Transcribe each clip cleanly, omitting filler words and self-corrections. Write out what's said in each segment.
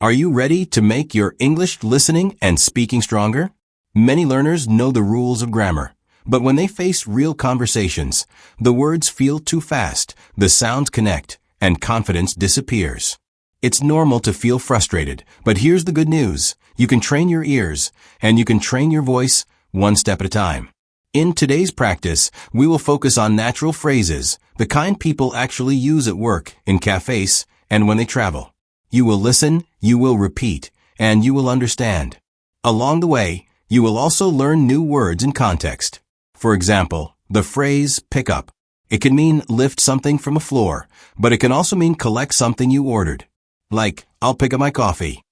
Are you ready to make your English listening and speaking stronger? Many learners know the rules of grammar, but when they face real conversations, the words feel too fast, the sounds connect, and confidence disappears. It's normal to feel frustrated, but here's the good news. You can train your ears, and you can train your voice one step at a time. In today's practice, we will focus on natural phrases, the kind people actually use at work, in cafés, and when they travel. You will listen, you will repeat, and you will understand. Along the way, you will also learn new words in context. For example, the phrase pick up. It can mean lift something from a floor, but it can also mean collect something you ordered. Like, I'll pick up my coffee.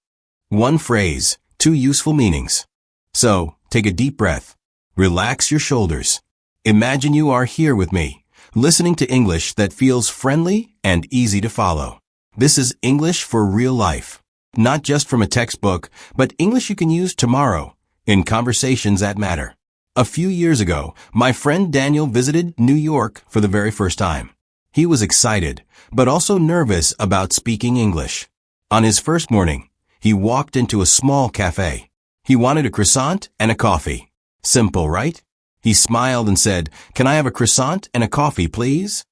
One phrase, two useful meanings. So, take a deep breath. Relax your shoulders. Imagine you are here with me, listening to English that feels friendly and easy to follow. This is English for real life. Not just from a textbook, but English you can use tomorrow, in conversations that matter. A few years ago, my friend Daniel visited New York for the very first time. He was excited, but also nervous about speaking English. On his first morning, he walked into a small cafe. He wanted a croissant and a coffee. Simple, right? He smiled and said, "Can I have a croissant and a coffee, please?"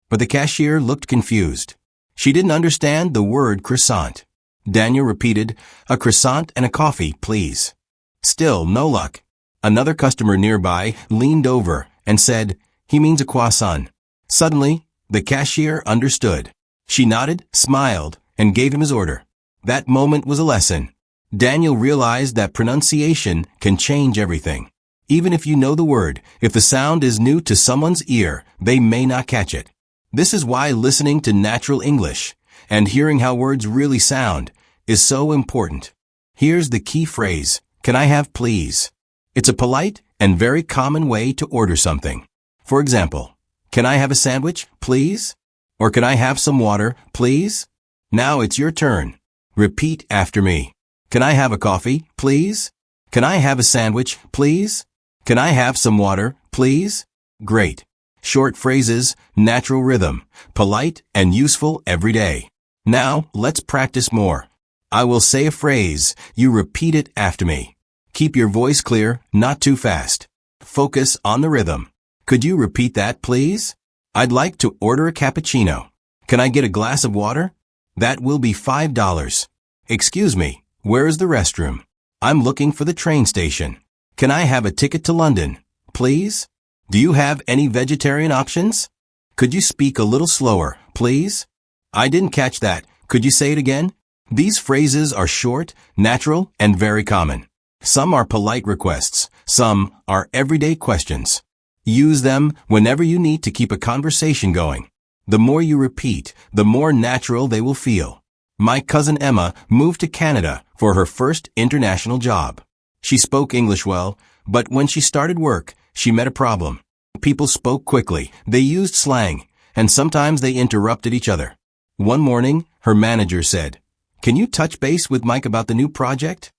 But the cashier looked confused. She didn't understand the word croissant. Daniel repeated, "A croissant and a coffee, please." Still no luck. Another customer nearby leaned over and said, "He means a croissant." Suddenly, the cashier understood. She nodded, smiled, and gave him his order. That moment was a lesson. Daniel realized that pronunciation can change everything. Even if you know the word, if the sound is new to someone's ear, they may not catch it. This is why listening to natural English and hearing how words really sound is so important. Here's the key phrase, "Can I have please?" It's a polite and very common way to order something. For example, "Can I have a sandwich, please?" Or "Can I have some water, please?" Now it's your turn. Repeat after me. "Can I have a coffee, please?" "Can I have a sandwich, please?" "Can I have some water, please?" Great. Short phrases, natural rhythm, polite and useful every day. Now, let's practice more. I will say a phrase. You repeat it after me. Keep your voice clear, not too fast. Focus on the rhythm. Could you repeat that, please? "I'd like to order a cappuccino. Can I get a glass of water?" That will be $5. "Excuse me, where is the restroom?" "I'm looking for the train station." "Can I have a ticket to London, please?" "Do you have any vegetarian options?" "Could you speak a little slower, please?" "I didn't catch that. Could you say it again?" These phrases are short, natural, and very common. Some are polite requests. Some are everyday questions. Use them whenever you need to keep a conversation going. The more you repeat, the more natural they will feel. My cousin Emma moved to Canada for her first international job. She spoke English well, but when she started work, she met a problem. People spoke quickly, they used slang, and sometimes they interrupted each other. One morning, her manager said, "Can you touch base with Mike about the new project?"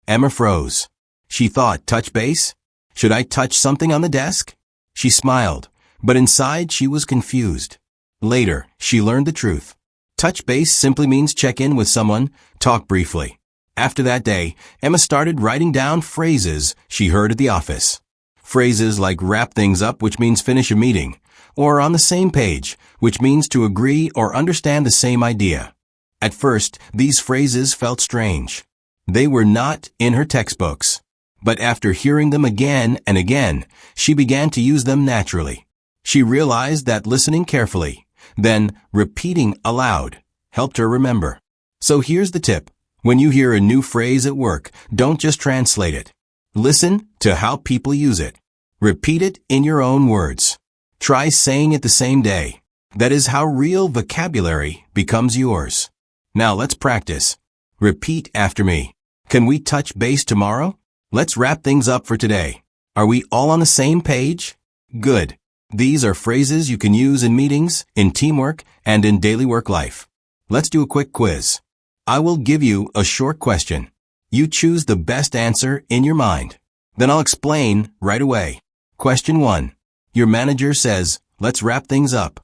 Emma froze. She thought, touch base? Should I touch something on the desk? She smiled, but inside she was confused. Later, she learned the truth. Touch base simply means check in with someone, talk briefly. After that day, Emma started writing down phrases she heard at the office. Phrases like wrap things up, which means finish a meeting, or on the same page, which means to agree or understand the same idea. At first, these phrases felt strange. They were not in her textbooks. But after hearing them again and again, she began to use them naturally. She realized that listening carefully, then repeating aloud, helped her remember. So here's the tip. When you hear a new phrase at work, don't just translate it. Listen to how people use it. Repeat it in your own words. Try saying it the same day. That is how real vocabulary becomes yours. Now let's practice. Repeat after me. Can we touch base tomorrow? Let's wrap things up for today. Are we all on the same page? Good. These are phrases you can use in meetings, in teamwork, and in daily work life. Let's do a quick quiz. I will give you a short question. You choose the best answer in your mind. Then I'll explain right away. Question 1. Your manager says, "Let's wrap things up."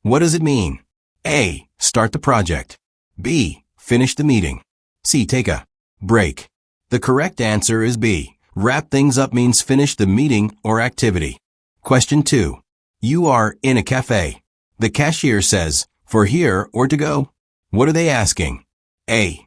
What does it mean? A. Start the project. B. Finish the meeting. C. Take a break. The correct answer is B. Wrap things up means finish the meeting or activity. Question 2. You are in a cafe. The cashier says, for here or to go? What are they asking? A.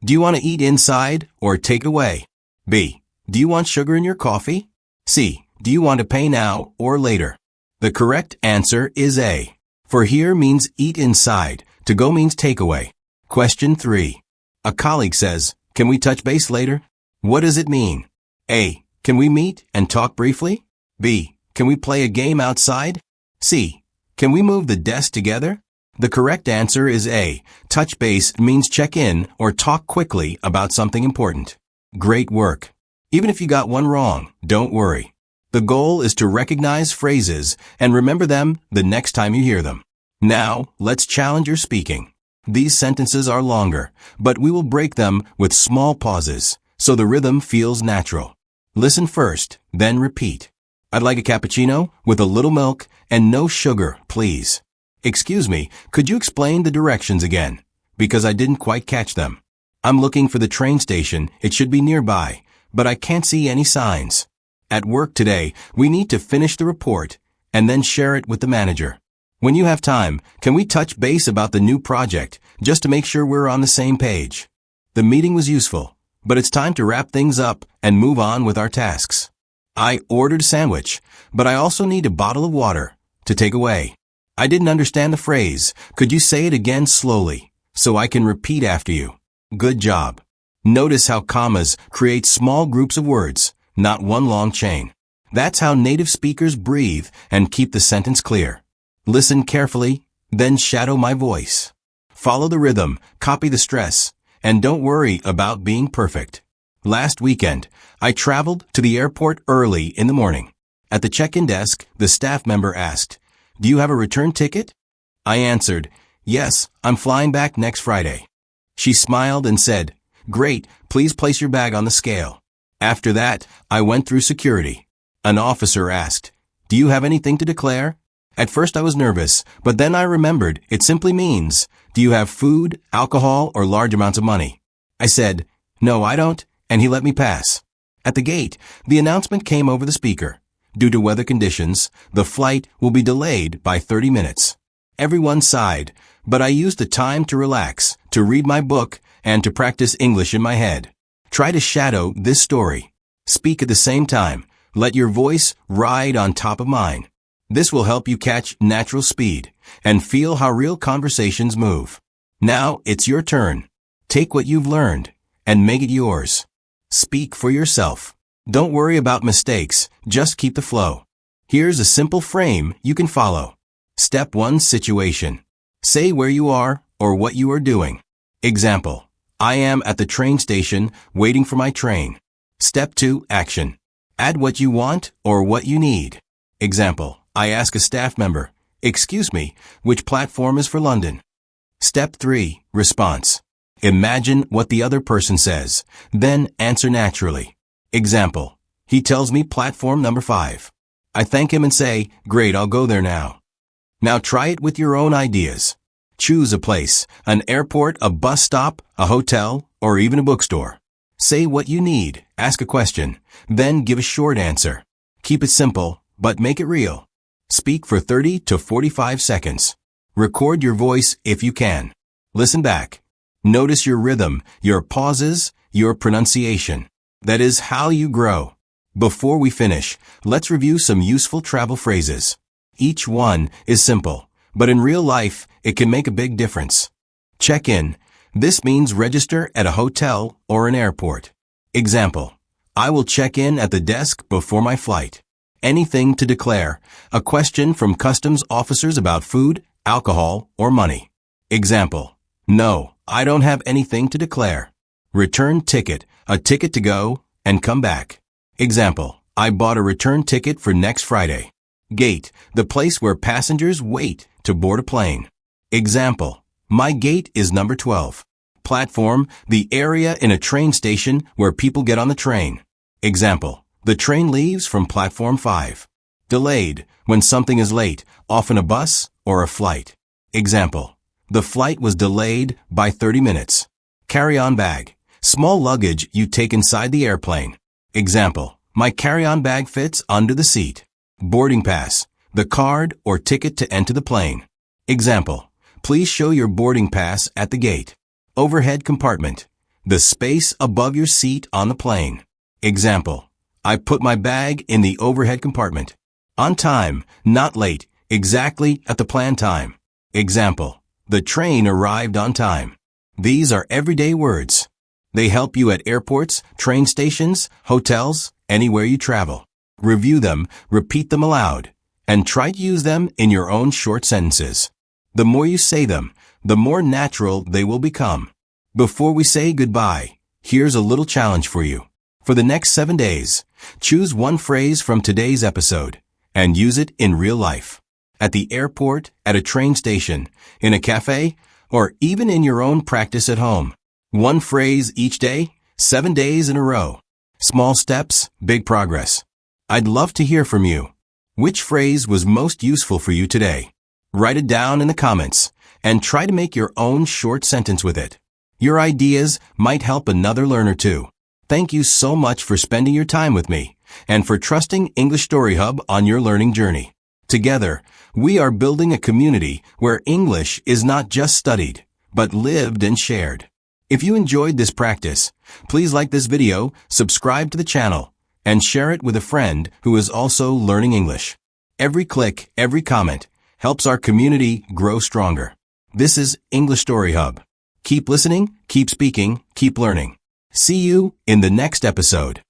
Do you want to eat inside or take away? B. Do you want sugar in your coffee? C. Do you want to pay now or later? The correct answer is A. For here means eat inside. To go means take away. Question 3. A colleague says, can we touch base later? What does it mean? A. Can we meet and talk briefly? B. Can we play a game outside? C. Can we move the desk together? The correct answer is A. Touch base means check in or talk quickly about something important. Great work. Even if you got one wrong, don't worry. The goal is to recognize phrases and remember them the next time you hear them. Now, let's challenge your speaking. These sentences are longer, but we will break them with small pauses so the rhythm feels natural. Listen first, then repeat. I'd like a cappuccino with a little milk and no sugar, please. Excuse me, could you explain the directions again? Because I didn't quite catch them. I'm looking for the train station. It should be nearby, but I can't see any signs. At work today, we need to finish the report and then share it with the manager. When you have time, can we touch base about the new project just to make sure we're on the same page? The meeting was useful, but it's time to wrap things up and move on with our tasks. I ordered a sandwich, but I also need a bottle of water to take away. I didn't understand the phrase. Could you say it again slowly so I can repeat after you? Good job. Notice how commas create small groups of words, not one long chain. That's how native speakers breathe and keep the sentence clear. Listen carefully, then shadow my voice. Follow the rhythm, copy the stress, and don't worry about being perfect. Last weekend, I traveled to the airport early in the morning. At the check-in desk, the staff member asked, "Do you have a return ticket?" I answered, "Yes, I'm flying back next Friday." She smiled and said, "Great, please place your bag on the scale." After that, I went through security. An officer asked, "Do you have anything to declare?" At first I was nervous, but then I remembered it simply means, "Do you have food, alcohol, or large amounts of money?" I said, "No, I don't," and he let me pass. At the gate, the announcement came over the speaker. Due to weather conditions, the flight will be delayed by 30 minutes. Everyone sighed, but I used the time to relax, to read my book, and to practice English in my head. Try to shadow this story. Speak at the same time. Let your voice ride on top of mine. This will help you catch natural speed and feel how real conversations move. Now it's your turn. Take what you've learned and make it yours. Speak for yourself. Don't worry about mistakes, just keep the flow. Here's a simple frame you can follow. Step 1, situation. Say where you are or what you are doing. Example, I am at the train station waiting for my train. Step 2, action. Add what you want or what you need. Example, I ask a staff member, "Excuse me, which platform is for London?" Step 3, response. Imagine what the other person says, then answer naturally. Example, he tells me platform number 5. I thank him and say, "Great, I'll go there now." Now try it with your own ideas. Choose a place, an airport, a bus stop, a hotel, or even a bookstore. Say what you need, ask a question, then give a short answer. Keep it simple, but make it real. Speak for 30 to 45 seconds. Record your voice if you can. Listen back. Notice your rhythm, your pauses, your pronunciation. That is how you grow. Before we finish, let's review some useful travel phrases. Each one is simple, but in real life, it can make a big difference. Check in. This means register at a hotel or an airport. Example, I will check in at the desk before my flight. Anything to declare. A question from customs officers about food, alcohol, or money. Example, no, I don't have anything to declare. Return ticket. A ticket to go and come back. Example, I bought a return ticket for next Friday. Gate, the place where passengers wait to board a plane. Example, my gate is number 12. Platform, the area in a train station where people get on the train. Example, the train leaves from platform 5. Delayed, when something is late, often a bus or a flight. Example, the flight was delayed by 30 minutes. Carry-on bag, Small luggage you take inside the airplane. Example, my carry-on bag fits under the seat. Boarding pass, the card or ticket to enter the plane. Example, please show your boarding pass at the gate. Overhead compartment, the space above your seat on the plane. Example, I put my bag in the overhead compartment. On time, not late, exactly at the planned time. Example, the train arrived on time. These are everyday words. They help you at airports, train stations, hotels, anywhere you travel. Review them, repeat them aloud, and try to use them in your own short sentences. The more you say them, the more natural they will become. Before we say goodbye, here's a little challenge for you. For the next 7 days, choose one phrase from today's episode and use it in real life. At the airport, at a train station, in a cafe, or even in your own practice at home. One phrase each day, 7 days in a row. Small steps, big progress. I'd love to hear from you. Which phrase was most useful for you today? Write it down in the comments and try to make your own short sentence with it. Your ideas might help another learner too. Thank you so much for spending your time with me and for trusting English Story Hub on your learning journey. Together, we are building a community where English is not just studied, but lived and shared. If you enjoyed this practice, please like this video, subscribe to the channel, and share it with a friend who is also learning English. Every click, every comment helps our community grow stronger. This is English Story Hub. Keep listening, keep speaking, keep learning. See you in the next episode.